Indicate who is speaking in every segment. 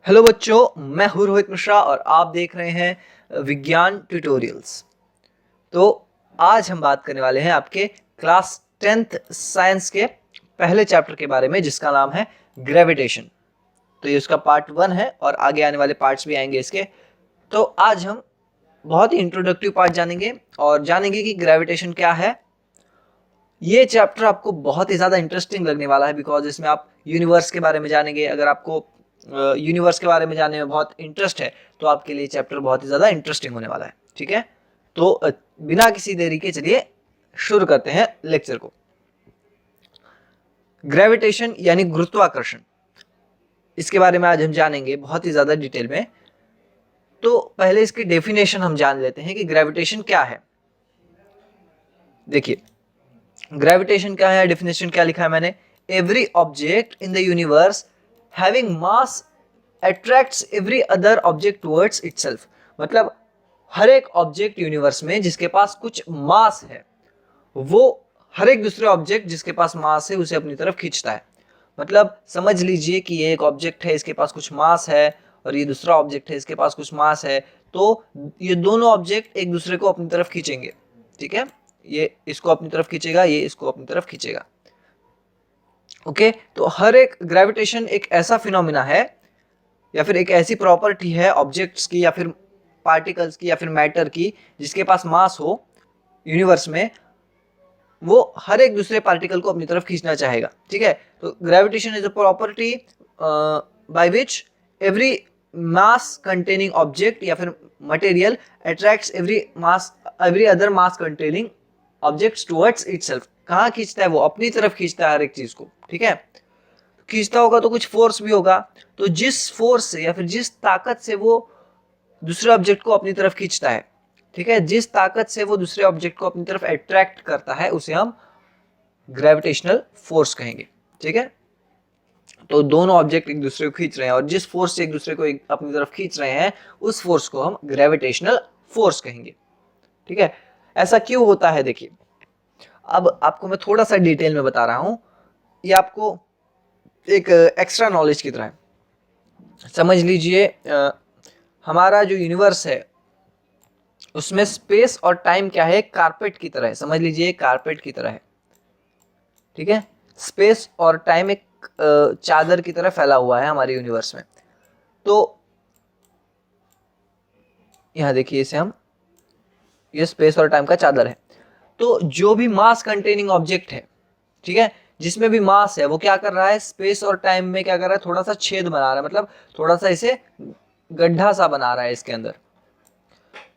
Speaker 1: Hello बच्चों, मैं हूँ रोहित मिश्रा और आप देख रहे हैं विज्ञान ट्यूटोरियल्स। तो आज हम बात करने वाले हैं आपके क्लास 10th साइंस के पहले चैप्टर के बारे में, जिसका नाम है ग्रेविटेशन। तो ये उसका पार्ट 1 है और आगे आने वाले पार्ट्स भी आएंगे इसके। तो आज हम बहुत ही इंट्रोडक्टिव पार्ट जानेंगे और जानेंगे कि ग्रेविटेशन क्या है। ये चैप्टर आपको बहुत ही ज़्यादा इंटरेस्टिंग लगने वाला है, बिकॉज इसमें आप यूनिवर्स के बारे में जानेंगे। अगर आपको यूनिवर्स के बारे में जानने में बहुत इंटरेस्ट है तो आपके लिए चैप्टर बहुत ही ज़्यादा इंटरेस्टिंग होने वाला है। ठीक है, तो बिना किसी देरी के चलिए शुरू करते हैं लेक्चर को। ग्रेविटेशन यानी गुरुत्वाकर्षण, इसके बारे में आज हम जानेंगे बहुत ही ज़्यादा डिटेल में। तो पहले इसकी डेफिनेशन हम जान लेते हैं कि ग्रेविटेशन क्या है। देखिए, ग्रेविटेशन क्या है, डेफिनेशन क्या लिखा है मैंने। Every object in the universe having mass attracts every other object towards itself. मतलब हर एक ऑब्जेक्ट यूनिवर्स में जिसके पास कुछ मास है, वो हर एक दूसरे ऑब्जेक्ट जिसके पास मास है उसे अपनी तरफ खींचता है। मतलब समझ लीजिए कि ये एक ऑब्जेक्ट है, इसके पास कुछ मास है, और ये दूसरा ऑब्जेक्ट है, इसके पास कुछ मास है। तो ये दोनों ऑब्जेक्ट एक दूसरे को अपनी तरफ खींचेंगे। ठीक है, ये इसको अपनी तरफ खींचेगा, ये इसको अपनी तरफ खींचेगा। ओके, तो हर एक ग्रेविटेशन एक ऐसा फिनोमिना है या फिर एक ऐसी प्रॉपर्टी है ऑब्जेक्ट्स की या फिर पार्टिकल्स की या फिर मैटर की, जिसके पास मास हो यूनिवर्स में, वो हर एक दूसरे पार्टिकल को अपनी तरफ खींचना चाहेगा। ठीक है, तो gravitation is a property by which every mass containing object या फिर मटेरियल अट्रैक्ट्स एवरी अदर मास कंटेनिंग ऑब्जेक्ट्स टुवर्ड्स इटसेल्फ। कहाँ खींचता है? वो अपनी तरफ खींचता है हर एक चीज को। ठीक है, खींचता होगा तो कुछ फोर्स भी होगा। तो जिस फोर्स से या फिर जिस ताकत से वो दूसरे ऑब्जेक्ट को अपनी तरफ खींचता है, ठीक है, जिस ताकत से वो दूसरे ऑब्जेक्ट को अपनी तरफ अट्रैक्ट करता है, उसे हम ग्रेविटेशनल फोर्स कहेंगे। ठीक है, तो दोनों ऑब्जेक्ट एक दूसरे को खींच रहे हैं और जिस फोर्स से एक दूसरे को अपनी तरफ खींच रहे हैं, उस फोर्स को हम ग्रेविटेशनल फोर्स कहेंगे। ठीक है, ऐसा क्यों होता है? देखिए, अब आपको मैं थोड़ा सा डिटेल में बता रहा हूं, ये आपको एक एक्स्ट्रा नॉलेज की तरह है। समझ लीजिए, हमारा जो यूनिवर्स है उसमें स्पेस और टाइम क्या है? कारपेट की तरह है। समझ लीजिए कारपेट की तरह है। ठीक है, स्पेस और टाइम एक चादर की तरह फैला हुआ है हमारे यूनिवर्स में। तो यहां देखिए, इसे हम, ये स्पेस और टाइम का चादर है। तो जो भी मास कंटेनिंग ऑब्जेक्ट है, ठीक है, जिसमें भी मास है, वो क्या कर रहा है? स्पेस और टाइम में क्या कर रहा है? थोड़ा सा छेद बना रहा है, मतलब थोड़ा सा इसे गड्ढा सा बना रहा है इसके अंदर।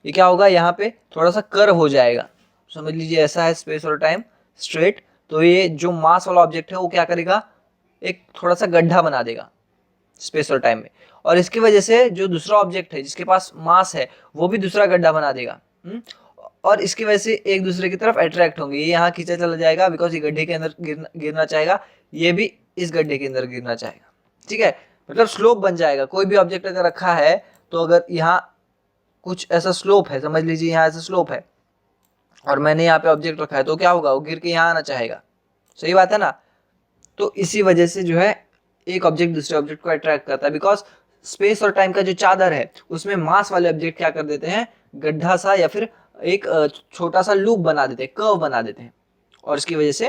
Speaker 1: ये क्या होगा? यहाँ पे थोड़ा सा कर्व हो जाएगा। समझ लीजिए ऐसा है स्पेस और टाइम स्ट्रेट, तो ये जो मास वाला ऑब्जेक्ट है वो क्या करेगा? एक थोड़ा सा गड्ढा बना देगा स्पेस और टाइम में, और इसकी वजह से जो दूसरा ऑब्जेक्ट है जिसके पास मास है वो भी दूसरा गड्ढा बना देगा। और इसकी वजह से एक दूसरे की तरफ अट्रैक्ट होंगे। ये यहाँ खींचा चला जाएगा बिकॉज ये गड्ढे के अंदर गिरना चाहेगा, ये भी इस गड्ढे के अंदर गिरना चाहेगा। ठीक है, मतलब स्लोप बन जाएगा। कोई भी ऑब्जेक्ट अगर रखा है तो अगर यहाँ कुछ ऐसा स्लोप है, समझ लीजिए यहाँ ऐसा स्लोप है, और मैंने यहाँ पे ऑब्जेक्ट रखा है, तो क्या होगा? वो गिर के यहाँ आना चाहेगा। सही बात है ना? तो इसी वजह से जो है एक ऑब्जेक्ट दूसरे ऑब्जेक्ट को अट्रैक्ट करता है, बिकॉज स्पेस और टाइम का जो चादर है उसमें मास वाले ऑब्जेक्ट क्या कर देते हैं? गड्ढा सा या फिर एक छोटा सा लूप बना देते हैं, कर्व बना देते हैं, और इसकी वजह से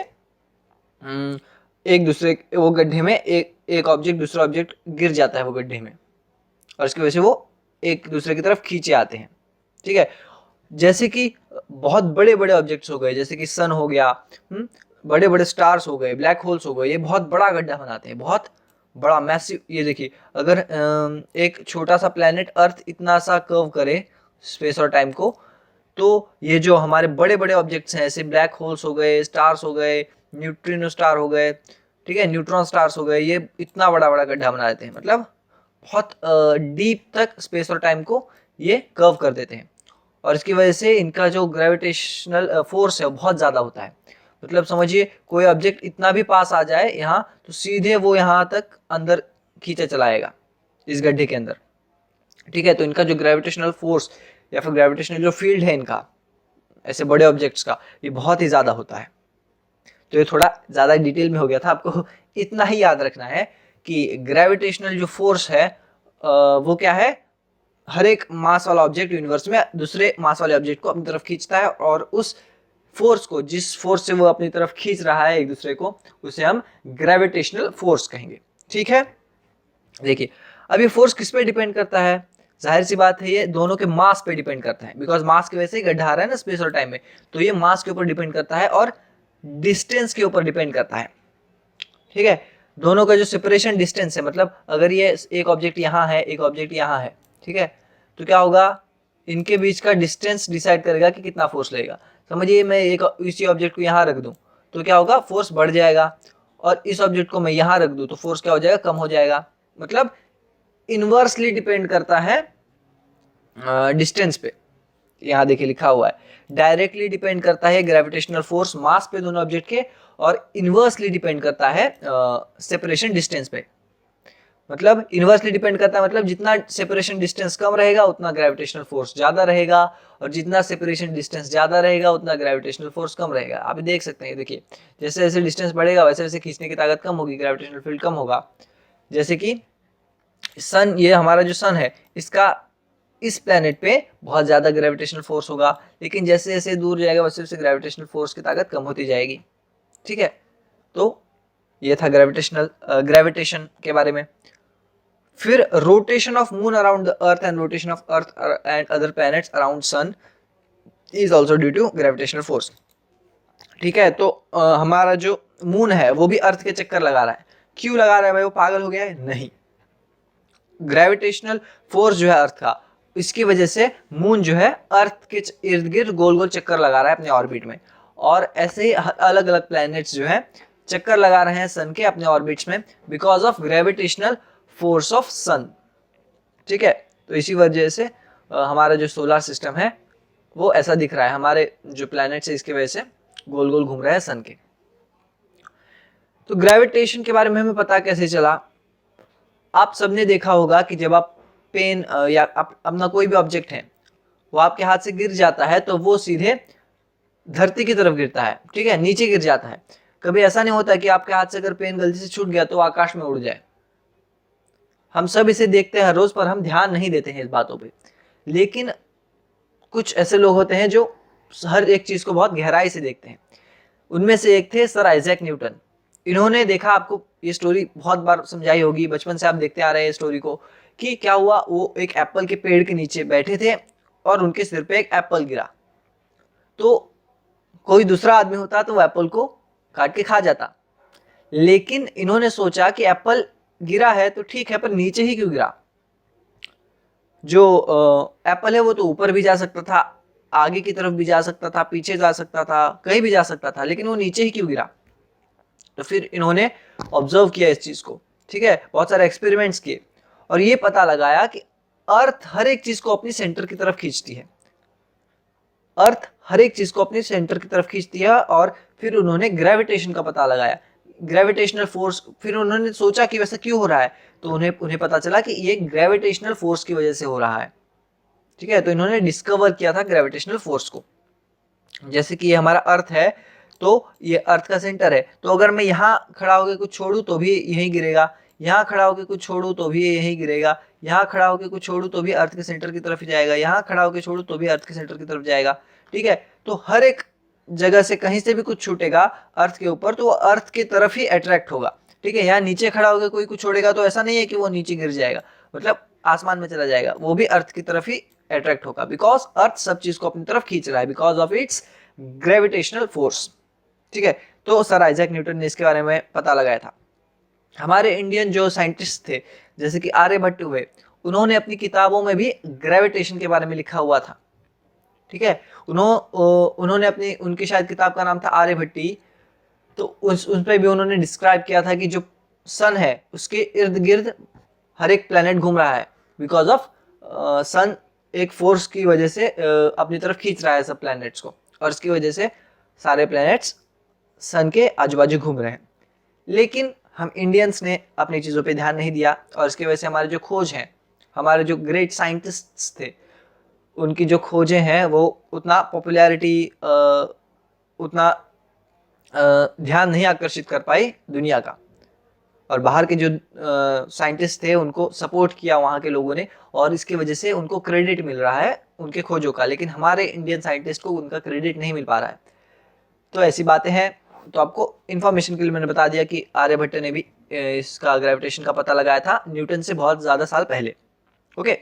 Speaker 1: एक दूसरे वो गड्ढे में एक ऑब्जेक्ट दूसरा ऑब्जेक्ट गिर जाता है वो गड्ढे में, और इसकी वजह से वो एक दूसरे की तरफ खींचे आते हैं। ठीक है, जैसे कि बहुत बड़े बड़े ऑब्जेक्ट्स हो गए, जैसे कि सन हो गया, बड़े बड़े स्टार्स हो गए, ब्लैक होल्स हो गए, ये बहुत बड़ा गड्ढा बनाते हैं, बहुत बड़ा मैसिव। ये देखिए, अगर एक छोटा सा प्लेनेट अर्थ इतना सा कर्व करे स्पेस और टाइम को, तो ये जो हमारे बड़े बड़े ऑब्जेक्ट्स हैं, ऐसे ब्लैक होल्स हो गए, स्टार्स हो गए, न्यूट्रिनो स्टार हो गए, ठीक है, न्यूट्रॉन स्टार्स हो गए, ये इतना बड़ा बड़ा गड्ढा बना देते हैं। मतलब बहुत डीप तक स्पेस और टाइम को ये कर्व कर देते हैं, और इसकी वजह से इनका जो ग्रेविटेशनल फोर्स है वो बहुत ज़्यादा होता है। मतलब समझिए कोई ऑब्जेक्ट इतना भी पास आ जाए यहाँ, तो सीधे वो यहाँ तक अंदर खींचा चलाएगा इस गड्ढे के अंदर। ठीक है, तो इनका जो ग्रेविटेशनल फोर्स या फिर ग्रेविटेशनल जो फील्ड है इनका, ऐसे बड़े ऑब्जेक्ट्स का, ये बहुत ही ज़्यादा होता है। तो ये थोड़ा ज़्यादा डिटेल में हो गया था, आपको इतना ही याद रखना है कि ग्रेविटेशनल जो फोर्स है वो क्या है, हर एक मास वाला ऑब्जेक्ट यूनिवर्स में दूसरे मास वाले ऑब्जेक्ट को अपनी तरफ खींचता है, और उस फोर्स को, जिस फोर्स से वो अपनी तरफ खींच रहा है एक दूसरे को, उसे हम ग्रेविटेशनल फोर्स कहेंगे। ठीक है, देखिए अब ये फोर्स किस पे डिपेंड करता है, जाहिर सी बात है ये दोनों के मास पे डिपेंड करता है, बिकॉज मास की वजह से गड्ढा आ रहा है ना स्पेस और टाइम में, तो ये मास के ऊपर डिपेंड करता है और डिस्टेंस के ऊपर डिपेंड करता है। ठीक है, दोनों का जो सेपरेशन डिस्टेंस है, मतलब अगर ये एक ऑब्जेक्ट यहाँ है, एक ऑब्जेक्ट यहाँ है, ठीक है, तो क्या होगा, इनके बीच का डिस्टेंस डिसाइड करेगा कि कितना फोर्स लगेगा। समझिए मैं एक इसी ऑब्जेक्ट को यहाँ रख दूं तो क्या होगा, फोर्स बढ़ जाएगा, और इस ऑब्जेक्ट को मैं यहाँ रख दूं तो फोर्स क्या हो जाएगा, कम हो जाएगा। मतलब इनवर्सली डिपेंड करता है डिस्टेंस पे, यहाँ देखिए लिखा हुआ है। डायरेक्टली डिपेंड करता है ग्रेविटेशनल फोर्स मास पे दोनों ऑब्जेक्ट के, और इनवर्सली डिपेंड करता है सेपरेशन डिस्टेंस पे। मतलब इनवर्सली डिपेंड करता है, मतलब जितना सेपरेशन डिस्टेंस कम रहेगा उतना ग्रेविटेशनल फोर्स ज्यादा रहेगा, और जितना सेपरेशन डिस्टेंस ज्यादा रहेगा उतना ग्रेविटेशनल फोर्स कम रहेगा। आप देख सकते हैं, देखिए जैसे जैसे डिस्टेंस बढ़ेगा वैसे वैसे खींचने की ताकत कम होगी, ग्रेविटेशनल फील्ड कम होगा। जैसे कि सन, ये हमारा जो सन है, इसका इस प्लेनेट पे बहुत ज्यादा ग्रेविटेशनल फोर्स होगा, लेकिन जैसे जैसे दूर जाएगा वैसे वैसे ग्रेविटेशनल फोर्स की ताकत कम होती जाएगी। ठीक है, तो ये था ग्रेविटेशन के बारे में। फिर rotation of moon around the earth and rotation of earth and other planets around sun is also due to gravitational force. ठीक है, तो हमारा जो मून है वो भी अर्थ के चक्कर लगा रहा है। क्यों लगा रहा है भाई, वो पागल हो गया है? नहीं, ग्रेविटेशनल फोर्स जो है अर्थ का, इसकी वजह से मून जो है अर्थ के इर्द गिर्द गोल गोल चक्कर लगा रहा है अपने ऑर्बिट में, और ऐसे ही अलग अलग प्लैनेट्स जो है चक्कर लगा रहे हैं सन के अपने ऑर्बिट्स में, because of gravitational force of sun. ठीक है, तो इसी वजह से हमारा जो सोलर सिस्टम है वो ऐसा दिख रहा है, हमारे जो प्लैनेट्स है इसकी वजह से गोल गोल घूम रहे हैं सन के। तो ग्रेविटेशन के बारे में हमें पता कैसे चला? आप सबने देखा होगा कि जब आप पेन या अपना कोई भी ऑब्जेक्ट है वो आपके हाथ से गिर जाता है तो वो सीधे धरती की तरफ गिरता है, ठीक है, नीचे गिर जाता है। कभी ऐसा नहीं होता कि आपके हाथ से अगर पेन गलती से छूट गया तो आकाश में उड़ जाए। हम सब इसे देखते हैं हर रोज, पर हम ध्यान नहीं देते हैं इस बातों पे। लेकिन कुछ ऐसे लोग होते हैं जो हर एक चीज को बहुत गहराई से देखते हैं। उनमें से एक थे सर आइजैक न्यूटन। इन्होंने देखा, आपको ये स्टोरी बहुत बार समझाई होगी, बचपन से आप देखते आ रहे हैं स्टोरी को, कि क्या हुआ, वो एक एप्पल के पेड़ के नीचे बैठे थे और उनके सिर पे एक एप्पल गिरा। तो कोई दूसरा आदमी होता तो वो एप्पल को काट के खा जाता, लेकिन इन्होंने सोचा कि एप्पल गिरा है तो ठीक है, पर नीचे ही क्यों गिरा? जो एप्पल है वो तो ऊपर भी जा सकता था, आगे की तरफ भी जा सकता था, पीछे जा सकता था, कहीं भी जा सकता था, लेकिन वो नीचे ही क्यों गिरा? तो फिर इन्होंने ऑब्जर्व किया इस चीज को, ठीक है, बहुत सारे एक्सपेरिमेंट्स किए, और ये पता लगाया कि अर्थ हर एक चीज को अपनी सेंटर की तरफ खींचती है। अर्थ हर एक चीज को अपने सेंटर की तरफ खींचती है, और फिर उन्होंने ग्रेविटेशन का पता लगाया, ग्रेविटेशनल फोर्स। फिर उन्होंने सोचा कि वैसा क्यों हो रहा है, तो उन्हें पता चला कि ये ग्रेविटेशनल फोर्स की वजह से हो रहा है। ठीक है, तो इन्होंने डिस्कवर किया था ग्रेविटेशनल फोर्स को। जैसे कि ये हमारा अर्थ है, तो ये अर्थ का सेंटर है, तो अगर मैं यहाँ खड़ा होकर कुछ छोड़ू तो भी यहीं गिरेगा, यहाँ खड़ा होकर कुछ छोड़ू तो भी यहीं गिरेगा, यहाँ खड़ा होकर कुछ छोड़ू तो भी अर्थ के सेंटर की तरफ ही जाएगा, यहाँ खड़ा होकर छोड़ू तो भी अर्थ के सेंटर की तरफ जाएगा। ठीक है, तो हर एक जगह से कहीं से भी कुछ छूटेगा अर्थ के ऊपर तो वो अर्थ की तरफ ही अट्रैक्ट होगा। ठीक है, यहाँ नीचे खड़ा होकर कोई कुछ छोड़ेगा तो ऐसा नहीं है कि वो नीचे गिर जाएगा, मतलब आसमान में चला जाएगा, वो भी अर्थ की तरफ ही अट्रैक्ट होगा, बिकॉज अर्थ सब चीज को अपनी तरफ खींच रहा है, because of its gravitational force. ठीक है, तो सर आइजैक न्यूटन ने इसके बारे में पता लगाया था। हमारे इंडियन जो साइंटिस्ट थे, जैसे कि आर्यभट्ट हुए, उन्होंने अपनी किताबों में भी ग्रेविटेशन के बारे में लिखा हुआ था। ठीक है, उन्होंने अपनी, उनकी शायद किताब का नाम था आर्यभट्टी, तो उन पर भी उन्होंने डिस्क्राइब किया था कि जो सन है उसके इर्द गिर्द हर एक प्लेनेट घूम रहा है, बिकॉज ऑफ सन एक फोर्स की वजह से अपनी तरफ खींच रहा है सब प्लैनेट्स को, और इसकी वजह से सारे प्लैनेट्स सन के आजू बाजू घूम रहे हैं। लेकिन हम इंडियंस ने अपनी चीज़ों पे ध्यान नहीं दिया, और इसकी वजह से हमारे जो खोज हैं, हमारे जो ग्रेट साइंटिस्ट्स थे, उनकी जो खोजें हैं वो उतना पॉपुलैरिटी, उतना ध्यान नहीं आकर्षित कर पाई दुनिया का। और बाहर के जो साइंटिस्ट थे उनको सपोर्ट किया वहाँ के लोगों ने, और इसकी वजह से उनको क्रेडिट मिल रहा है उनके खोजों का, लेकिन हमारे इंडियन साइंटिस्ट को उनका क्रेडिट नहीं मिल पा रहा है। तो ऐसी बातें हैं। तो आपको इन्फॉर्मेशन के लिए मैंने बता दिया कि आर्यभट्ट ने भी इसका ग्रेविटेशन का पता लगाया था न्यूटन से बहुत ज़्यादा साल पहले। ओके,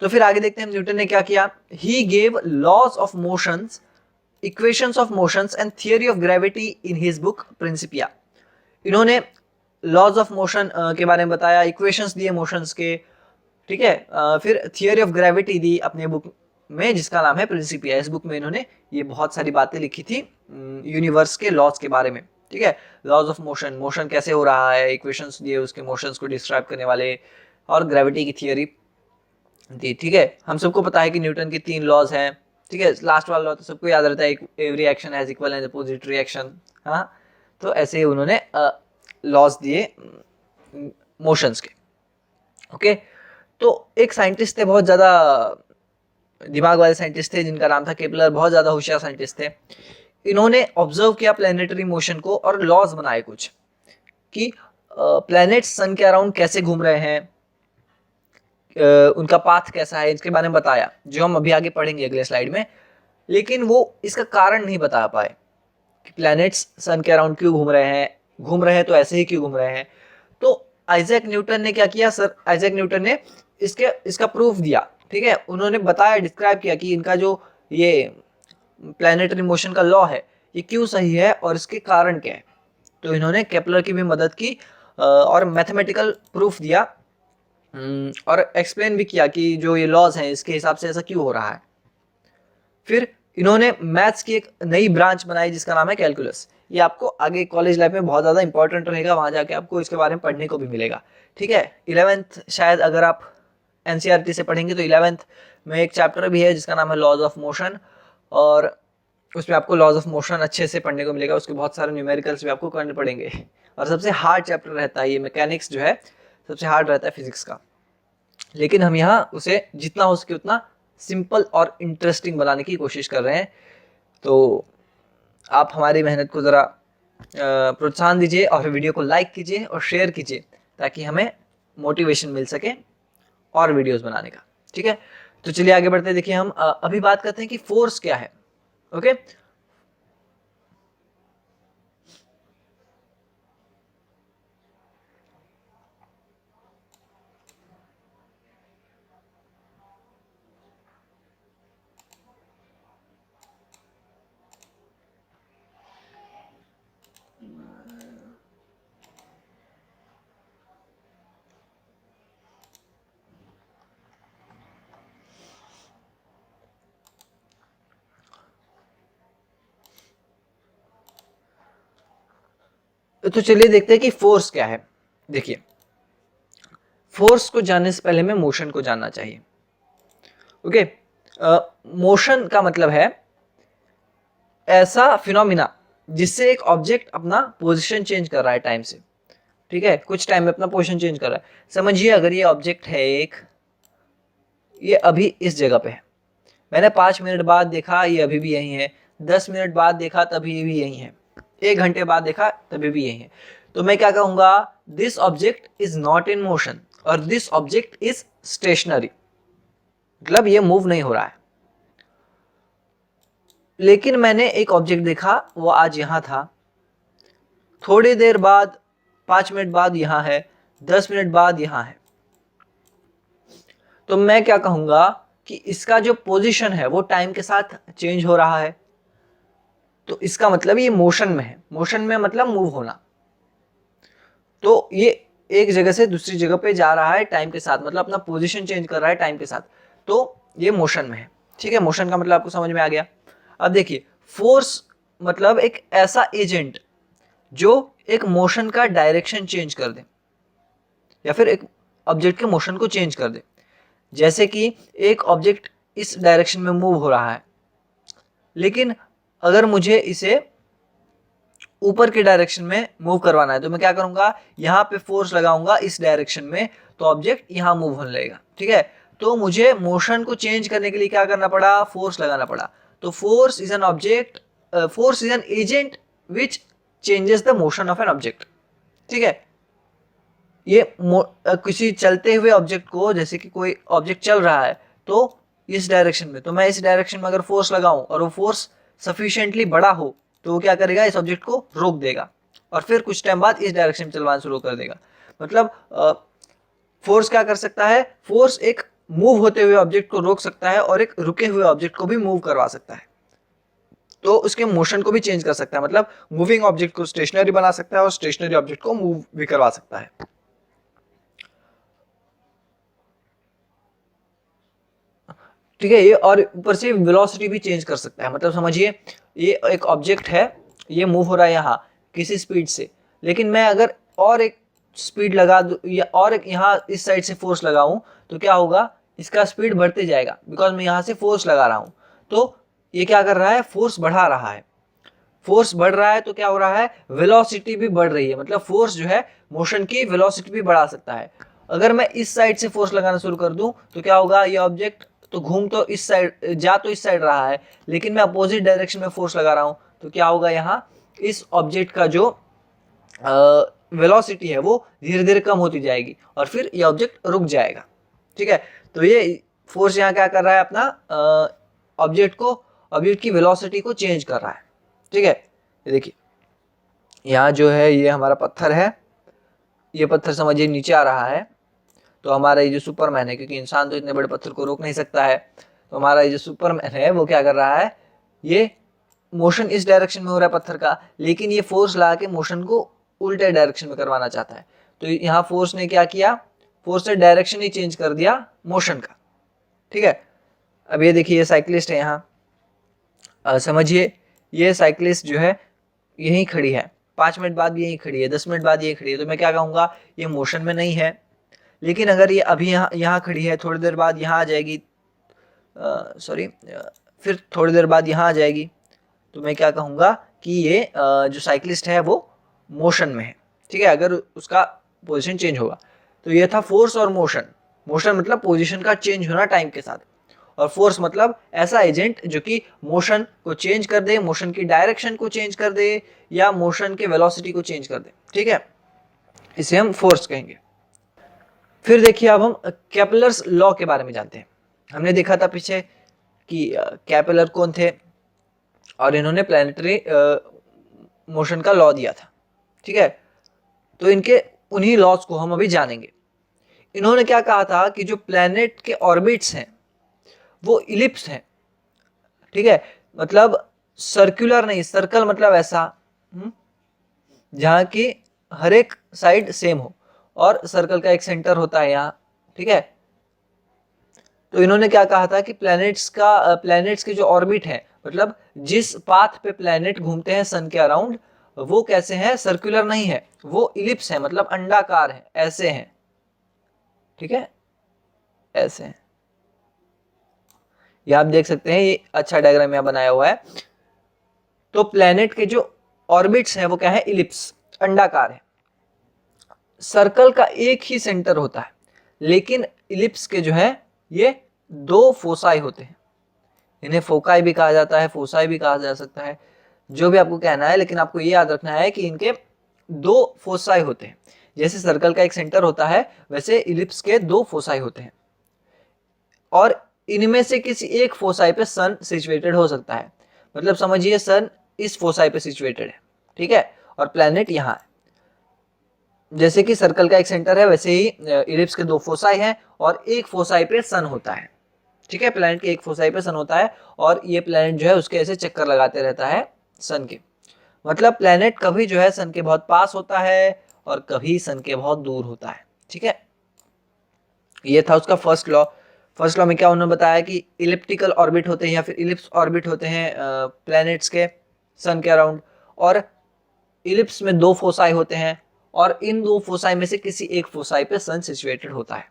Speaker 1: तो फिर आगे देखते हैं न्यूटन ने क्या किया। He gave laws of motions, equations of motions and theory of gravity in his book Principia. इन्होंने लॉज ऑफ मोशन के बारे में बताया, इक्वेशंस दिए मोशंस के, ठीक है। फिर थियरी ऑफ ग्रेविटी दी अपने बुक में जिसका नाम है प्रिंसिपिया। इस बुक में इन्होंने ये बहुत सारी बातें लिखी थी यूनिवर्स के लॉज के बारे में, ठीक है। लॉज ऑफ मोशन, मोशन कैसे हो रहा है, इक्वेशंस दिए उसके मोशंस को डिस्क्राइब करने वाले, और ग्रेविटी की थियरी दी, ठीक है। हम सबको पता है कि न्यूटन के 3 लॉज हैं, ठीक है। लास्ट वाला लॉ तो सबको याद रहता है, every action has equal and opposite reaction. हाँ, तो ऐसे ही उन्होंने लॉज दिए मोशंस के। ओके, तो एक साइंटिस्ट थे, बहुत ज़्यादा दिमाग वाले साइंटिस्ट थे, जिनका नाम था केपलर। बहुत ज़्यादा होशियार साइंटिस्ट थे। इन्होंने ऑब्जर्व किया प्लैनेटरी मोशन को और लॉज बनाए कुछ कि प्लैनेट सन के अराउंड कैसे घूम रहे हैं, उनका पाथ कैसा है, इसके बारे में बताया, जो हम अभी आगे पढ़ेंगे अगले स्लाइड में। लेकिन वो इसका कारण नहीं बता पाए कि प्लैनेट्स सन के अराउंड क्यों घूम रहे हैं तो ऐसे ही क्यों घूम रहे हैं। तो आइजैक न्यूटन ने क्या किया, सर आइजैक न्यूटन ने इसका प्रूफ दिया, ठीक है। उन्होंने बताया, डिस्क्राइब किया कि इनका जो ये प्लैनेटरी मोशन का लॉ है ये क्यों सही है और इसके कारण क्या है। तो इन्होंने केपलर की भी मदद की और मैथमेटिकल प्रूफ दिया और एक्सप्लेन भी किया कि जो ये लॉज हैं इसके हिसाब से ऐसा क्यों हो रहा है। फिर इन्होंने मैथ्स की एक नई ब्रांच बनाई जिसका नाम है कैलकुलस। ये आपको आगे कॉलेज लाइफ में बहुत ज़्यादा इंपॉर्टेंट रहेगा, वहाँ जाके आपको इसके बारे में पढ़ने को भी मिलेगा, ठीक है। 11th शायद अगर आप NCERT से पढ़ेंगे तो 11th में एक चैप्टर भी है जिसका नाम है लॉज ऑफ मोशन, और उसमें आपको लॉज ऑफ मोशन अच्छे से पढ़ने को मिलेगा। उसके बहुत सारे न्यूमेरिकल्स भी आपको करने पड़ेंगे, और सबसे हार्ड चैप्टर रहता है ये, मैकेनिक्स जो है सबसे हार्ड रहता है फिजिक्स का। लेकिन हम यहाँ उसे जितना हो सके उतना सिंपल और इंटरेस्टिंग बनाने की कोशिश कर रहे हैं। तो आप हमारी मेहनत को ज़रा प्रोत्साहन दीजिए और वीडियो को लाइक कीजिए और शेयर कीजिए ताकि हमें मोटिवेशन मिल सके और वीडियोस बनाने का, ठीक है। तो चलिए आगे बढ़ते हैं। देखिए हम अभी बात करते हैं कि फोर्स क्या है। ओके, तो चलिए देखते हैं कि फोर्स क्या है। देखिए, फोर्स को जानने से पहले हमें मोशन को जानना चाहिए। ओके, मोशन का मतलब है ऐसा फिनोमिना जिससे एक ऑब्जेक्ट अपना पोजीशन चेंज कर रहा है टाइम से, ठीक है। कुछ टाइम में अपना पोजीशन चेंज कर रहा है। समझिए अगर ये ऑब्जेक्ट है एक, ये अभी इस जगह पे है, मैंने 5 मिनट बाद देखा ये अभी भी यही है, 10 मिनट बाद देखा तभी भी यही है, 1 घंटे बाद देखा तभी भी यही है। तो मैं क्या कहूंगा, this object is not in motion और दिस ऑब्जेक्ट इज स्टेशनरी, मतलब ये मूव नहीं हो रहा है। लेकिन मैंने एक ऑब्जेक्ट देखा, वो आज यहां था, थोड़ी देर बाद 5 मिनट बाद यहां है, 10 मिनट बाद यहां है। तो मैं क्या कहूंगा कि इसका जो पोजीशन है वो टाइम के साथ चेंज हो रहा है, तो इसका मतलब ये मोशन में है। मोशन में मतलब मूव होना। तो ये एक जगह से दूसरी जगह पे जा रहा है टाइम के साथ, मतलब अपना पोजीशन चेंज कर रहा है टाइम के साथ, तो ये मोशन में है, ठीक है। मोशन का मतलब आपको समझ में आ गया। अब देखिए, फोर्स मतलब एक ऐसा एजेंट जो एक मोशन का डायरेक्शन चेंज कर दे या फिर एक ऑब्जेक्ट के मोशन को चेंज कर दे। जैसे कि एक ऑब्जेक्ट इस डायरेक्शन में मूव हो रहा है, लेकिन अगर मुझे इसे ऊपर के डायरेक्शन में मूव करवाना है तो मैं क्या करूंगा, यहाँ पे फोर्स लगाऊंगा इस डायरेक्शन में, तो ऑब्जेक्ट यहाँ मूव होने लगेगा, ठीक है। तो मुझे मोशन को चेंज करने के लिए क्या करना पड़ा, फोर्स लगाना पड़ा। तो force is an agent which changes the motion of an object, ठीक है। ये किसी चलते हुए ऑब्जेक्ट को, जैसे कि कोई ऑब्जेक्ट चल रहा है तो इस डायरेक्शन में, तो मैं इस डायरेक्शन में अगर फोर्स लगाऊं और वो फोर्स सफिशिएंटली बड़ा हो तो वो क्या करेगा, इस ऑब्जेक्ट को रोक देगा और फिर कुछ टाइम बाद इस डायरेक्शन में चलवाना शुरू कर देगा। मतलब फोर्स क्या कर सकता है, फोर्स एक मूव होते हुए ऑब्जेक्ट को रोक सकता है और एक रुके हुए ऑब्जेक्ट को भी मूव करवा सकता है, तो उसके मोशन को भी चेंज कर सकता है। मतलब मूविंग ऑब्जेक्ट को स्टेशनरी बना सकता है और स्टेशनरी ऑब्जेक्ट को मूव भी करवा सकता है। ठीक है, ये और ऊपर से वेलोसिटी भी चेंज कर सकता है। मतलब समझिए ये एक ऑब्जेक्ट है, ये मूव हो रहा है यहाँ किसी स्पीड से, लेकिन मैं अगर और एक स्पीड लगा दूं या और एक यहाँ इस साइड से फोर्स लगाऊं तो क्या होगा, इसका स्पीड बढ़ते जाएगा बिकॉज मैं यहाँ से फोर्स लगा रहा हूँ। तो ये क्या कर रहा है, फोर्स बढ़ा रहा है। फोर्स बढ़ रहा है तो क्या हो रहा है, वेलोसिटी भी बढ़ रही है। मतलब फोर्स जो है मोशन की वेलोसिटी भी बढ़ा सकता है। अगर मैं इस साइड से फोर्स लगाना शुरू कर दूं तो क्या होगा, ये ऑब्जेक्ट तो घूम तो इस साइड, जा तो इस साइड रहा है, लेकिन मैं अपोजिट डायरेक्शन में फोर्स लगा रहा हूं तो क्या होगा, यहाँ इस ऑब्जेक्ट का जो वेलोसिटी है वो धीरे धीरे कम होती जाएगी और फिर ये ऑब्जेक्ट रुक जाएगा। ठीक है, तो ये फोर्स यहाँ क्या कर रहा है, अपना ऑब्जेक्ट की वेलोसिटी को चेंज कर रहा है। ठीक है, ये देखिए यहाँ जो है ये हमारा पत्थर है, ये पत्थर समझिए नीचे आ रहा है, तो हमारा ये जो सुपरमैन है, क्योंकि इंसान तो इतने बड़े पत्थर को रोक नहीं सकता है, तो हमारा ये जो सुपरमैन है वो क्या कर रहा है, ये मोशन इस डायरेक्शन में हो रहा है पत्थर का, लेकिन ये फोर्स लगा के मोशन को उल्टे डायरेक्शन में करवाना चाहता है। तो यहाँ फोर्स ने क्या किया, फोर्स ने डायरेक्शन ही चेंज कर दिया मोशन का। ठीक है, अब ये देखिए ये साइकिलिस्ट है यहाँ, समझिए ये साइकिलिस्ट जो है यहीं खड़ी है, 5 मिनट बाद भी यहीं खड़ी है, 10 मिनट बाद यहीं खड़ी है, तो मैं क्या कहूँगा, ये मोशन में नहीं है। लेकिन अगर ये अभी यहाँ खड़ी है, थोड़ी देर बाद यहाँ आ जाएगी, सॉरी फिर थोड़ी देर बाद यहाँ आ जाएगी, तो मैं क्या कहूँगा कि ये जो साइकिलिस्ट है वो मोशन में है। ठीक है, अगर उसका पोजीशन चेंज होगा। तो ये था फोर्स और मोशन। मोशन मतलब पोजीशन का चेंज होना टाइम के साथ, और फोर्स मतलब ऐसा एजेंट जो कि मोशन को चेंज कर दे, मोशन की डायरेक्शन को चेंज कर दे या मोशन के वेलोसिटी को चेंज कर दे। ठीक है, इसे हम फोर्स कहेंगे। फिर देखिए अब हम केपलर्स लॉ के बारे में जानते हैं। हमने देखा था पीछे कि केपलर कौन थे और इन्होंने प्लैनेटरी मोशन का लॉ दिया था। ठीक है, तो इनके उन्हीं लॉज को हम अभी जानेंगे। इन्होंने क्या कहा था कि जो प्लैनेट के ऑर्बिट्स हैं वो इलिप्स हैं। ठीक है, मतलब सर्कुलर नहीं, सर्कल मतलब ऐसा जहां की हर एक साइड सेम हो और सर्कल का एक सेंटर होता है यहाँ। ठीक है, तो इन्होंने क्या कहा था कि प्लैनेट्स के जो ऑर्बिट है, मतलब जिस पाथ पे प्लैनेट घूमते हैं सन के अराउंड, वो कैसे हैं, सर्कुलर नहीं है, वो इलिप्स है, मतलब अंडाकार है, ऐसे हैं। ठीक है, ऐसे हैं, ये आप देख सकते हैं, ये अच्छा डायग्राम यहाँ बनाया हुआ है। तो प्लैनेट के जो ऑर्बिट्स हैं वो क्या है, इलिप्स, अंडाकार है। सर्कल का एक ही सेंटर होता है, लेकिन इलिप्स के जो है ये 2 फोसाई होते हैं। इन्हें फोकाई भी कहा जाता है, फोसाई भी कहा जा सकता है, जो भी आपको कहना है, लेकिन आपको ये याद रखना है कि इनके 2 फोसाई होते हैं। जैसे सर्कल का एक सेंटर होता है वैसे इलिप्स के 2 फोसाई होते हैं, और इनमें से किसी एक फोसाई पे सन सिचुएटेड हो सकता है। मतलब समझिए सन इस फोसाई पे सिचुएटेड है। ठीक है, और प्लैनेट यहाँ है। जैसे कि सर्कल का एक सेंटर है वैसे ही इलिप्स के 2 फोसाई हैं और एक फोसाई पे सन होता है। ठीक है, प्लैनेट के एक फोसाई पे सन होता है और ये प्लैनेट जो है उसके ऐसे चक्कर लगाते रहता है सन के। मतलब प्लैनेट कभी जो है सन के बहुत पास होता है और कभी सन के बहुत दूर होता है। ठीक है, ये था उसका फर्स्ट लॉ। फर्स्ट लॉ में क्या उन्होंने बताया कि इलिप्टिकल ऑर्बिट होते हैं या फिर इलिप्स ऑर्बिट होते हैं प्लैनेट्स के सन के अराउंड, और इलिप्स में 2 फोसाई होते हैं और इन 2 फोसाई में से किसी एक फोसाई पे सन सिचुएटेड होता है।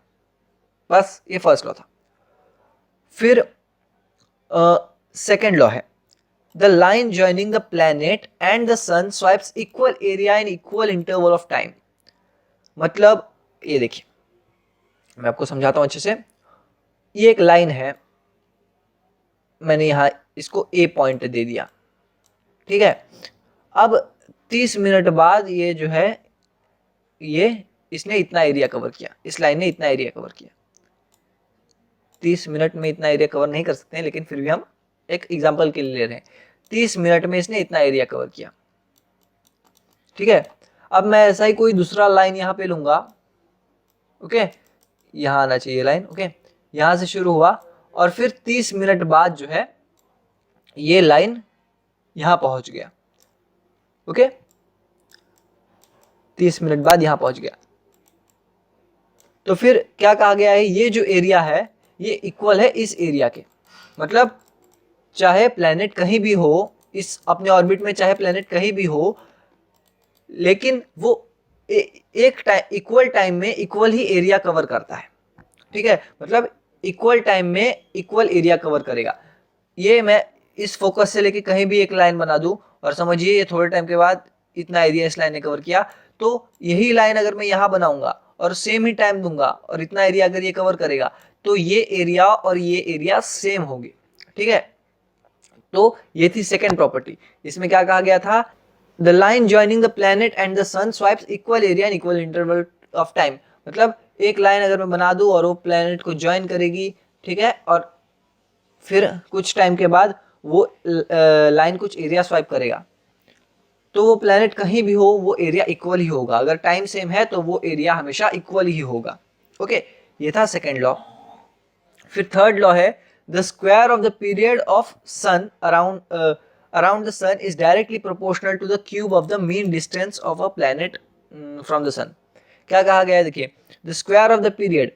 Speaker 1: बस ये फर्स्ट लॉ था। फिर सेकेंड लॉ है, the line joining the planet and the sun sweeps equal area in equal interval of time. मतलब ये देखिए मैं आपको समझाता हूं अच्छे से। ये एक लाइन है, मैंने यहां इसको ए पॉइंट दे दिया। ठीक है, अब 30 मिनट बाद ये जो है ये इसने इतना एरिया कवर किया, इस लाइन ने इतना एरिया कवर किया। 30 मिनट में इतना एरिया कवर नहीं कर सकते हैं, लेकिन फिर भी हम एक एग्जांपल के लिए ले रहे हैं। 30 मिनट में इसने इतना एरिया कवर किया, ठीक है। अब मैं ऐसा ही कोई दूसरा लाइन यहाँ पे लूंगा, ओके, यहाँ आना चाहिए लाइन, ओके, यहाँ से शुरू हुआ और फिर 30 मिनट बाद जो है ये लाइन यहाँ पहुंच गया, ओके, 30 मिनट बाद यहाँ पहुंच गया। तो फिर क्या कहा गया है, ये जो एरिया है ये इक्वल है इस एरिया के, मतलब चाहे प्लेनेट कहीं भी हो इस अपने ऑर्बिट में, चाहे प्लेनेट कहीं भी हो, लेकिन वो एक इक्वल टाइम में इक्वल ही एरिया कवर करता है, ठीक है, मतलब इक्वल टाइम में इक्वल एरिया कवर करेगा। ये मैं इस फोकस से लेके कहीं भी एक लाइन बना दूं और समझिए ये थोड़े टाइम के बाद इतना एरिया इस लाइन ने कवर किया, तो यही लाइन अगर मैं यहाँ बनाऊंगा और सेम ही टाइम दूंगा और इतना एरिया अगर ये कवर करेगा, तो ये एरिया और ये एरिया सेम होंगे, ठीक है। तो ये थी सेकेंड प्रॉपर्टी। इसमें क्या कहा गया था, the line joining the planet and the sun sweeps equal area and equal interval of time, मतलब एक लाइन अगर मैं बना दूं और वो प्लैनेट को ज्वाइन करेगी, ठीक है, और फिर कुछ टाइम के बाद वो लाइन कुछ एरिया स्वाइप करेगा, तो वो प्लैनेट कहीं भी हो वो एरिया इक्वल ही होगा। अगर टाइम सेम है तो वो एरिया हमेशा इक्वल ही होगा, ओके। ये था सेकेंड लॉ। फिर थर्ड लॉ है, the square of the period of sun around the sun is directly proportional to the cube of the mean distance of a planet from the sun. क्या कहा गया है, देखिए, the square of the period,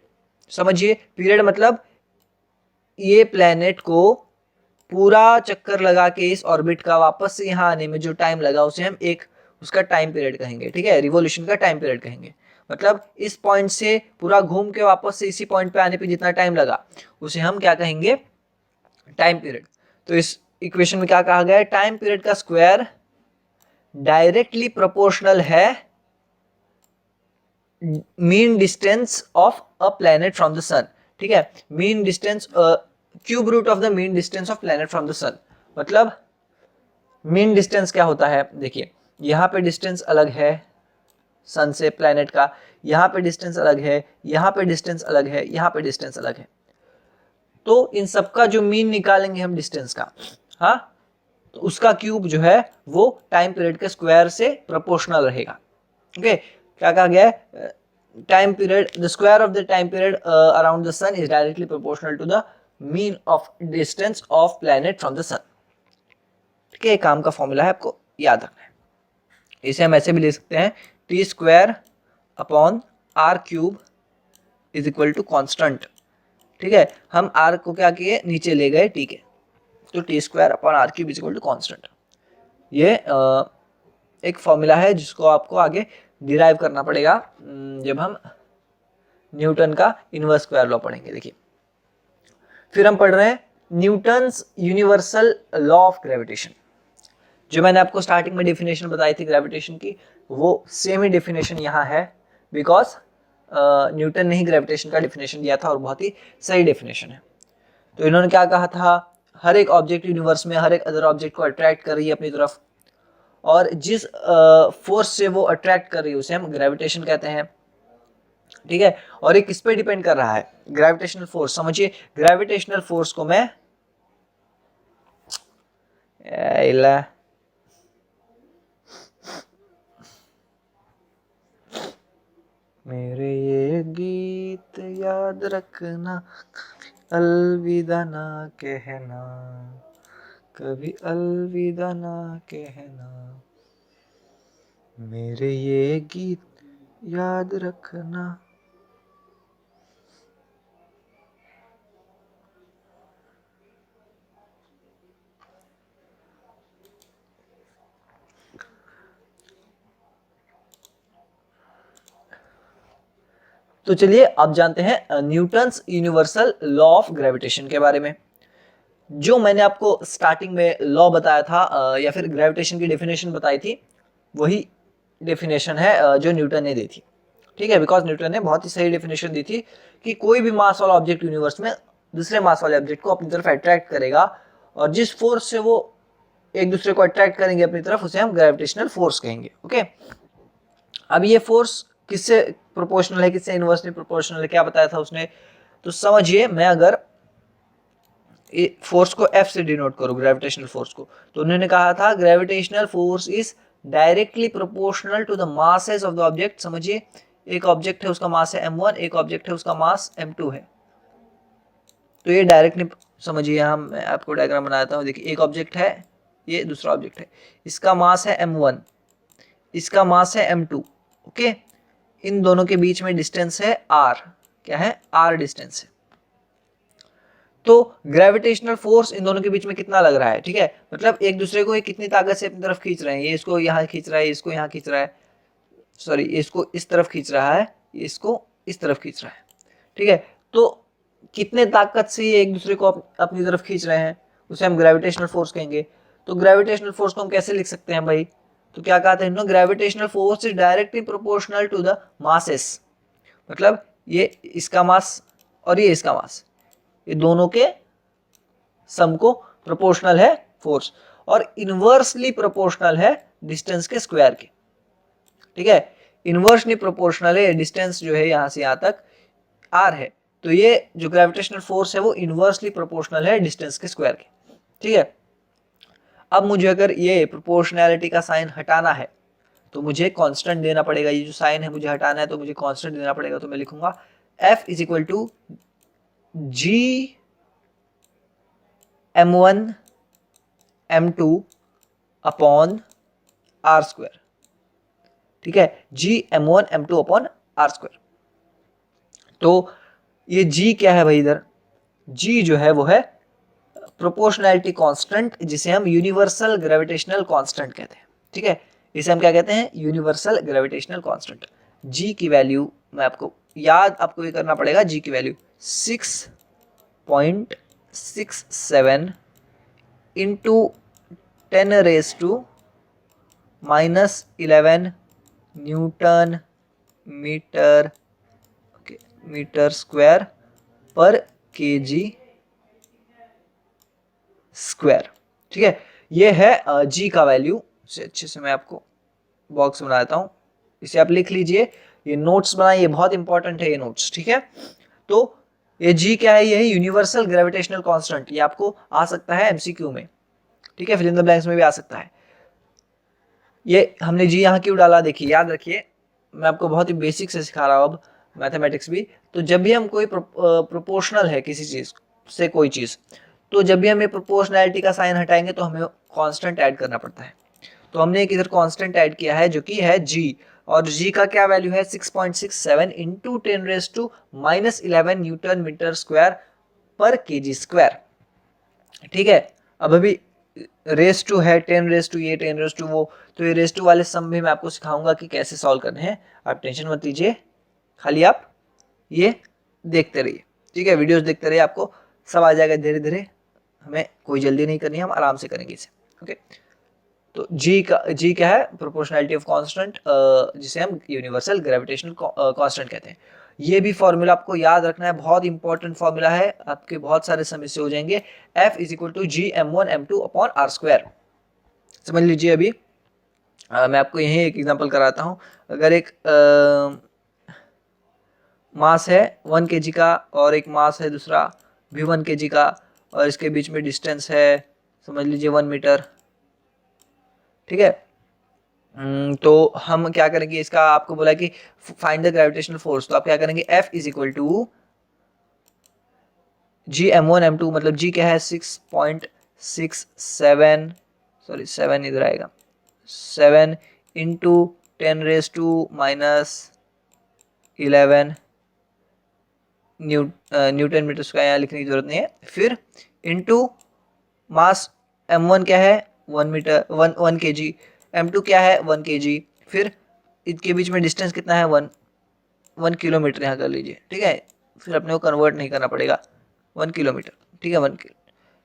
Speaker 1: समझिए period मतलब ये planet को पूरा चक्कर लगा के इस ऑर्बिट का वापस से यहाँ आने में जो टाइम लगा उसे हम एक उसका टाइम पीरियड कहेंगे, ठीक है, रिवॉल्यूशन का टाइम पीरियड कहेंगे। मतलब इस पॉइंट से पूरा घूम के वापस से इसी पॉइंट पे आने पे जितना टाइम लगा उसे हम क्या कहेंगे, टाइम पीरियड। तो इस इक्वेशन में क्या कहा गया है, टाइम पीरियड का स्क्वायर डायरेक्टली प्रोपोर्शनल है mean distance of a planet from the sun, ठीक है, mean distance cube root of the mean distance of planet from the sun. मतलब मीन डिस्टेंस क्या होता है, देखिए यहाँ पे डिस्टेंस अलग है सन से प्लैनेट का, यहाँ पे डिस्टेंस अलग है, यहाँ पे डिस्टेंस अलग है, यहाँ पे डिस्टेंस अलग है, तो इन सबका जो मीन निकालेंगे हम डिस्टेंस का, हाँ, तो उसका क्यूब जो है वो टाइम पीरियड के स्क्वायर से प्रोपोर्शनल रहेगा, ओके। क्या कहा गया है, time period, the square of the time period around the sun is directly proportional to the mean of distance of planet from the sun, ठीक है। काम का फॉर्मूला है, आपको याद रखना है। इसे हम ऐसे भी ले सकते हैं, T square upon R cube is equal to constant, ठीक है। हम आर को क्या किए, नीचे ले गए, ठीक है, तो T square upon R cube is equal to constant. ये एक फॉर्मूला है जिसको आपको आगे डिराइव करना पड़ेगा जब हम न्यूटन का इनवर्स स्क्वायर लॉ पढ़ेंगे। देखिए, फिर हम पढ़ रहे हैं Newton's universal law of gravitation. जो मैंने आपको स्टार्टिंग में डेफिनेशन बताई थी ग्रेविटेशन की, वो सेम ही डेफिनेशन यहाँ है, बिकॉज न्यूटन ने ही ग्रेविटेशन का डेफिनेशन दिया था और बहुत ही सही डेफिनेशन है। तो इन्होंने क्या कहा था, हर एक ऑब्जेक्ट यूनिवर्स में हर एक अदर ऑब्जेक्ट को अट्रैक्ट कर रही है अपनी तरफ, और जिस फोर्स से वो अट्रैक्ट कर रही है उसे हम ग्रेविटेशन कहते हैं, ठीक है। और ये किस पे डिपेंड कर रहा है, ग्रेविटेशनल फोर्स। समझिए ग्रेविटेशनल फोर्स को मैं मेरे ये गीत याद रखना, अलविदा ना कहना, कभी अलविदा ना कहना, मेरे ये गीत याद रखना। तो चलिए अब जानते हैं Newton's universal law of gravitation के बारे में। जो मैंने आपको स्टार्टिंग में लॉ बताया था या फिर ग्रेविटेशन की डेफिनेशन बताई थी, वही डेफिनेशन है जो न्यूटन ने दी थी, ठीक है। बिकॉज न्यूटन ने बहुत ही सही डेफिनेशन दी थी कि कोई भी मास वाला ऑब्जेक्ट यूनिवर्स में दूसरे मास वाले ऑब्जेक्ट को अपनी तरफ अट्रैक्ट करेगा, और जिस फोर्स से वो एक दूसरे को अट्रैक्ट करेंगे अपनी तरफ उसे हम ग्रेविटेशनल फोर्स कहेंगे, ओके। अब ये फोर्स किससे प्रोपोर्शनल है, किससे इनवर्सली प्रोपोर्शनल है, क्या बताया था उसने। तो समझिए, मैं अगर फोर्स को F से डिनोट करूं, ग्रेविटेशनल फोर्स को, तो उन्होंने कहा था gravitational force is directly proportional to the masses of the object. समझिए, एक ऑब्जेक्ट है उसका मास है m1, एक ऑब्जेक्ट है उसका मास m2 है। तो ये डायरेक्टली समझिए, यहाँ मैं आपको डायग्राम बनाता हूँ। देखिए, एक ऑब्जेक्ट है, ये दूसरा ऑब्जेक्ट है, इसका मास है m1, इसका मास है m2। ओके, इन दोनों के बीच में डिस्टेंस है r। क्या है? r डिस्टेंस है। तो ग्रेविटेशनल फोर्स इन दोनों के बीच में कितना लग रहा है, ठीक है, मतलब एक दूसरे को ये कितनी ताकत से अपनी तरफ खींच रहे हैं। ये इसको यहाँ खींच रहा है, इसको यहाँ खींच रहा है, सॉरी, इसको इस तरफ खींच रहा है, इसको इस तरफ खींच रहा है, ठीक है। तो कितने ताकत से ये एक दूसरे को अपनी तरफ खींच रहे हैं, उसे हम ग्रेविटेशनल फोर्स कहेंगे। तो ग्रेविटेशनल फोर्स को हम कैसे लिख सकते हैं भाई? तो क्या कहते हैं, gravitational force is directly proportional to the masses. मतलब ये इसका मास और ये इसका मास, ये दोनों के सम को प्रोपोर्शनल है फोर्स, और इनवर्सली प्रोपोर्शनल है डिस्टेंस के स्क्वायर के, ठीक है। इनवर्सली प्रोपोर्शनल है, डिस्टेंस जो है यहां से यहां तक r है, तो ये जो ग्रेविटेशनल फोर्स है वो इनवर्सली प्रोपोर्शनल है डिस्टेंस के स्क्वायर के, ठीक है। अब मुझे अगर ये प्रोपोर्शनैलिटी का साइन हटाना है तो मुझे कांस्टेंट देना पड़ेगा। ये जो साइन है मुझे हटाना है तो मुझे कांस्टेंट देना पड़ेगा। तो मैं लिखूंगा F is equal to G m1 m2 upon r square, ठीक है, G m1 m2 upon r square. तो ये G क्या है भाई? इधर G जो है वो है प्रोपोर्शनैलिटी कांस्टेंट, जिसे हम यूनिवर्सल ग्रेविटेशनल कांस्टेंट कहते हैं, ठीक है। इसे हम क्या कहते हैं? Universal gravitational constant. G की वैल्यू मैं आपको याद, आपको ये करना पड़ेगा, G की value 6.67 into 10⁻⁻11 newton metre, metre square पर केजी स्क्वायर, ठीक है। ये है G का वैल्यू। से अच्छे से मैं आपको बॉक्स बनाता हूं, इसे आप लिख लीजिए, ये नोट्स बनाइए, बहुत इंपॉर्टेंट है ये नोट्स, ठीक है। तो ये G क्या है? ये है यूनिवर्सल ग्रेविटेशनल कांस्टेंट। ये आपको आ सकता है एमसीक्यू में, ठीक है, फिल इन द ब्लैंक्स में भी आ सकता है। ये हमने G यहाँ क्यों डाला? देखिए, याद रखिए, मैं आपको बहुत ही बेसिक से सिखा रहा हूँ अब, मैथमेटिक्स भी। तो जब भी हम कोई प्रोपोर्शनल है किसी चीज से, कोई चीज, तो जब भी हम ये प्रोपोर्शनैलिटी का साइन हटाएंगे तो हमें कांस्टेंट ऐड करना पड़ता है। तो हमने एक इधर कांस्टेंट ऐड किया है जो कि है G, और G का क्या वैल्यू है? 6.67 इंटू 10⁻⁻11 न्यूटन मीटर स्क्वायर पर केजी स्क्वायर, ठीक है। अब अभी रेस टू है 10 ये 10 वो, तो ये रेस टू वाले सम भी मैं आपको सिखाऊंगा कि कैसे सॉल्व करने हैं। आप टेंशन मत लीजिए, खाली आप ये देखते रहिए, ठीक है, वीडियोस देखते रहिए, आपको सब आ जाएगा धीरे धीरे। हमें कोई जल्दी नहीं करनी है, हम आराम से करेंगे इसे, ओके। तो G क्या है? प्रोपोर्शनैलिटी ऑफ कांस्टेंट, जिसे हम यूनिवर्सल ग्रेविटेशनल कांस्टेंट कहते हैं। ये भी फॉर्मूला आपको याद रखना है, बहुत इंपॉर्टेंट फॉर्मूला है, आपके बहुत सारे समस्या हो जाएंगे। F is equal to G m1 m2 upon r square. समझ लीजिए, अभी मैं आपको यही एक एग्जांपल कराता हूँ। अगर एक मास है 1 kg का और एक मास है दूसरा भी 1 kg का, और इसके बीच में डिस्टेंस है, समझ लीजिए 1 मीटर, ठीक है। तो हम क्या करेंगे, इसका आपको बोला कि फाइंड द ग्रेविटेशनल फोर्स, तो आप क्या करेंगे? F is equal to G m1 m2, मतलब G क्या है? 6.67, सॉरी 7 इधर आएगा, 7 इंटू 10⁻⁻11 न्यूटन मीटर स्क्वायर, यहाँ लिखने की जरूरत नहीं है। फिर इंटू मास m1 क्या है? 1 मीटर, 1 kg, m2 क्या है? 1 kg, फिर इनके बीच में डिस्टेंस कितना है? 1 किलोमीटर यहाँ कर लीजिए, ठीक है। फिर अपने को कन्वर्ट नहीं करना पड़ेगा, 1 किलोमीटर, ठीक है। 1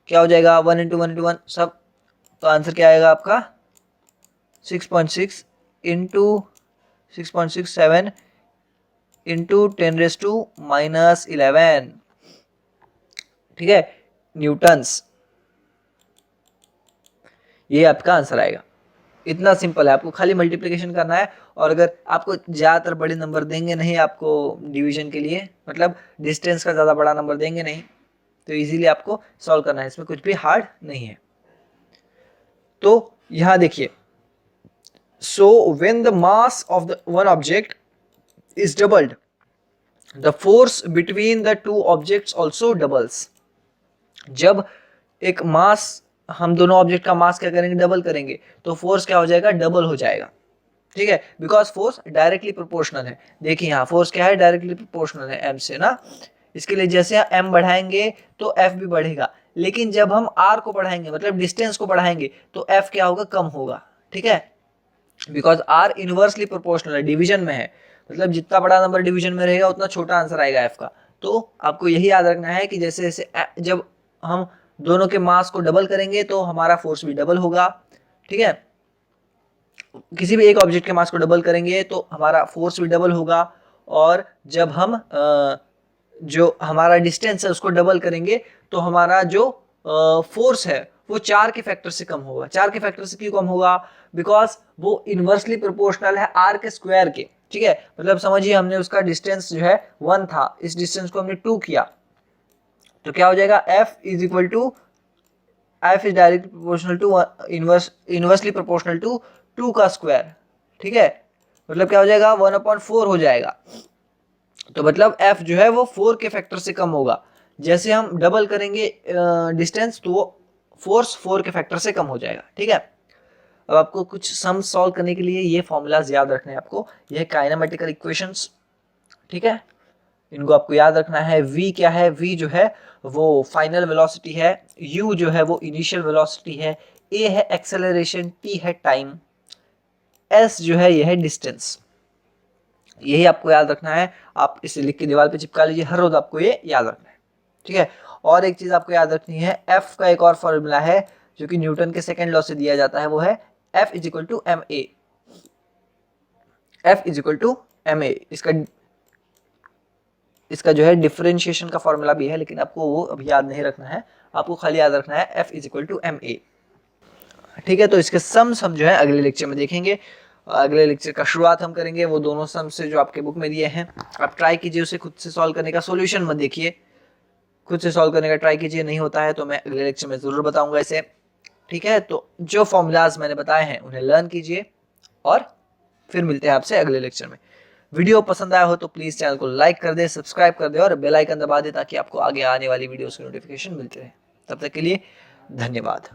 Speaker 1: क्या हो जाएगा? 1 इंटू 1 इंटू 1 सब, तो आंसर क्या आएगा आपका? 6.6 इंटू 6.67 इंटू 10⁻⁻11, ठीक है, न्यूटन्स। ये आपका आंसर आएगा। इतना सिंपल है, आपको खाली मल्टीप्लिकेशन करना है। और अगर आपको ज़्यादातर बड़े नंबर देंगे नहीं आपको डिवीजन के लिए, मतलब डिस्टेंस का ज़्यादा बड़ा नंबर देंगे नहीं, तो इजीली आपको सॉल्व करना है, इसमें कुछ भी हार्ड नहीं है। तो यहाँ देखिए, so when the mass of the one object is doubled, the force between the two objects also doubles. जब एक मास, हम दोनों ऑब्जेक्ट का मास क्या करेंगे, डबल करेंगे, तो फोर्स क्या हो जाएगा, डबल हो जाएगा। ठीक है, बिकॉज फोर्स डायरेक्टली प्रोपोर्शनल है। देखिए यहाँ फोर्स क्या है, डायरेक्टली प्रोपोर्शनल है एम से ना। इसके लिए जैसे एम बढ़ाएंगे तो एफ भी बढ़ेगा, लेकिन जब हम आर को बढ़ाएंगे, मतलब डिस्टेंस को बढ़ाएंगे, तो एफ क्या होगा, कम होगा। ठीक है, बिकॉज आर इनवर्सली प्रोपोर्शनल है, डिवीजन में है, मतलब जितना बड़ा नंबर डिवीजन में रहेगा उतना छोटा आंसर आएगा एफ का। तो आपको यही याद रखना है कि जैसे जैसे जब हम दोनों के मास को डबल करेंगे तो हमारा फोर्स भी डबल होगा। ठीक है, किसी भी एक ऑब्जेक्ट के मास को डबल करेंगे तो हमारा फोर्स भी डबल होगा, और जब हम जो हमारा डिस्टेंस है उसको डबल करेंगे तो हमारा जो फोर्स है वो 4 के फैक्टर से कम होगा। 4 के फैक्टर से क्यों कम होगा, बिकॉज वो इनवर्सली प्रोपोर्शनल है आर के स्क्वायर के। ठीक है, मतलब समझिए हमने उसका डिस्टेंस जो है 1 था, इस डिस्टेंस को हमने 2 किया, तो क्या हो जाएगा, F is equal to, F is directly proportional to inversely proportional to 2 का स्क्वायर। ठीक है, मतलब क्या हो जाएगा, 1/4 हो जाएगा। तो मतलब F जो है वो 4 के फैक्टर से कम होगा। जैसे हम डबल करेंगे डिस्टेंस तो वो फोर्स 4 के फैक्टर से कम हो जाएगा। ठीक है, अब आपको कुछ सम सॉल्व करने के लिए ये फॉर्मूलाज याद रखने हैं आपको, ये काइनेमेटिकल इक्वेशंस। ठीक है, इनको आपको याद रखना है। v क्या है, v जो है वो फाइनल वेलोसिटी है, u जो है वो इनिशियल वेलोसिटी है, a है एक्सेलरेशन, t है टाइम, s जो है ये है डिस्टेंस। यही आपको याद रखना है, आप इसे लिख के दीवार पे चिपका लीजिए, हर रोज आपको ये याद रखना है। ठीक है, और एक चीज आपको याद रखनी है, f का एक और फॉर्मूला है जो कि न्यूटन के सेकेंड लॉ से दिया जाता है, वो है F is equal to M A. F is equal to M A, इसका जो है डिफरेंशिएशन का फॉर्मूला भी है, लेकिन आपको वो अभी याद नहीं रखना है, आपको खाली याद रखना है F is equal to M A. ठीक है, तो इसके सम जो है अगले लेक्चर में देखेंगे। अगले लेक्चर का शुरुआत हम करेंगे वो दोनों सम से जो आपके बुक में दिए हैं। आप ट्राई कीजिए उसे खुद से सॉल्व करने का, सॉल्यूशन मत देखिए, खुद से सॉल्व करने का ट्राई कीजिए। नहीं होता है तो मैं अगले लेक्चर में जरूर बताऊंगा इसे। ठीक है, तो जो फॉर्मूलाज मैंने बताए हैं उन्हें लर्न कीजिए, और फिर मिलते हैं आपसे अगले लेक्चर में। वीडियो पसंद आया हो तो प्लीज चैनल को लाइक कर दे, सब्सक्राइब कर दे और बेल आइकन दबा दे, ताकि आपको आगे आने वाली वीडियोस की नोटिफिकेशन मिलते रहे। तब तक के लिए धन्यवाद।